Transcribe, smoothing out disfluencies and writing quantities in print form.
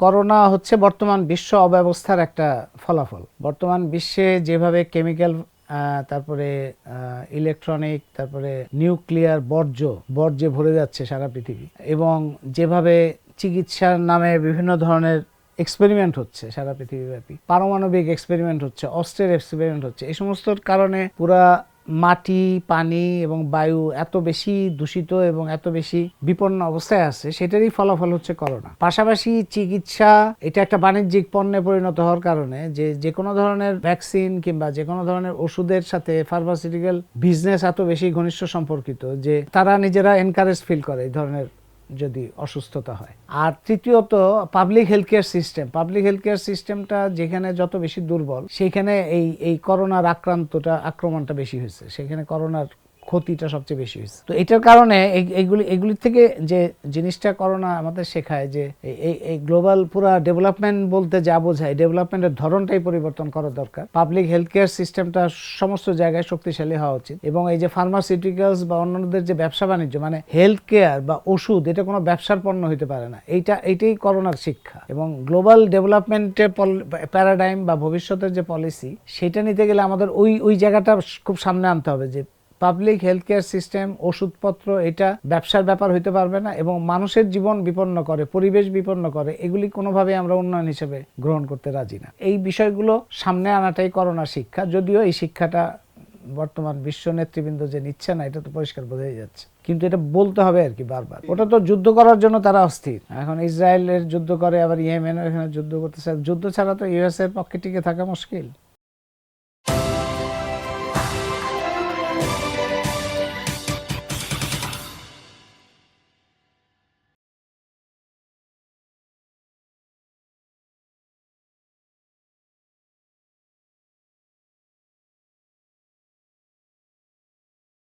Corona হচ্ছে বর্তমান বিশ্ব অব্যবস্থার একটা ফলাফল। বর্তমান বিশ্বে যেভাবে কেমিক্যাল তারপরে ইলেকট্রনিক তারপরে নিউক্লিয়ার বর্জ্যে ভরে যাচ্ছে সারা পৃথিবী, এবং যেভাবে চিকিৎসার নামে বিভিন্ন ধরনের এক্সপেরিমেন্ট হচ্ছে সারা পৃথিবীব্যাপী, পারমাণবিক এক্সপেরিমেন্ট হচ্ছে, অস্ত্রের এক্সপেরিমেন্ট হচ্ছে, এই সমস্ত কারণে পুরা মাটি, পানি এবং বায়ু এত বেশি দূষিত এবং এত বেশি বিপন্ন অবস্থায় আছে, সেটারই ফলাফল হচ্ছে করোনা। পাশাপাশি চিকিৎসা এটা একটা বাণিজ্যিক পণ্যে পরিণত হওয়ার কারণে যে কোনো ধরনের ভ্যাকসিন কিংবা যে কোনো ধরনের ওষুধের সাথে ফার্মাসিউটিক্যাল বিজনেস এত বেশি ঘনিষ্ঠ সম্পর্কিত যে তারা নিজেরা এনকারেজ ফিল করে এই ধরনের যদি অসুস্থতা হয়। আর তৃতীয়ত পাবলিক হেলথ কেয়ার সিস্টেমটা যেখানে যত বেশি দুর্বল, সেখানে এই করোনার আক্রমণটা বেশি হয়েছে, সেখানে করোনার ক্ষতিটা সবচেয়ে বেশি হয়েছে। তো এটার কারণে এগুলির থেকে যে জিনিসটা করোনা আমাদের শেখায় যে এই গ্লোবাল পুরা ডেভেলপমেন্ট বলতে যা বোঝায়, ডেভেলপমেন্টের ধরনটাই পরিবর্তন করা দরকার। পাবলিক হেলথ কেয়ার সিস্টেমটা সমস্ত জায়গায় শক্তিশালী হওয়া উচিত, এবং এই যে ফার্মাসিউটিক্যালস বা অন্যদের যে ব্যবসা বাণিজ্য, মানে হেলথ কেয়ার বা ওষুধ, এটা কোনো ব্যবসার পণ্য হতে পারে না। এইটাই করোনার শিক্ষা। এবং গ্লোবাল ডেভেলপমেন্টের প্যারাডাইম বা ভবিষ্যতের যে পলিসি, সেটা নিতে গেলে আমাদের ওই জায়গাটা খুব সামনে আনতে হবে যে পাবলিক হেলথ কেয়ার সিস্টেম, ওষুধপত্র এটা ব্যবসার ব্যাপার হইতে পারবে না, এবং মানুষের জীবন বিপন্ন করে, পরিবেশ বিপন্ন করে, এগুলি কোনোভাবে আমরা উন্নয়ন হিসেবে গ্রহণ করতে রাজি না। এই বিষয়গুলো সামনে আনাটাই করোনার শিক্ষা, যদিও এই শিক্ষাটা বর্তমান বিশ্ব নেতৃবৃন্দ যে নিচ্ছে না, এটা তো পরিষ্কার বোঝাই যাচ্ছে, কিন্তু এটা বলতে হবে আর কি বারবার। ওটা তো যুদ্ধ করার জন্য তারা অস্থির। এখন ইসরায়েলের যুদ্ধ করে, আবার ইয়েমেনের এখানে যুদ্ধ করতেছে। যুদ্ধ ছাড়া তো ইউএস এর পক্ষে টিকে থাকা মুশকিল।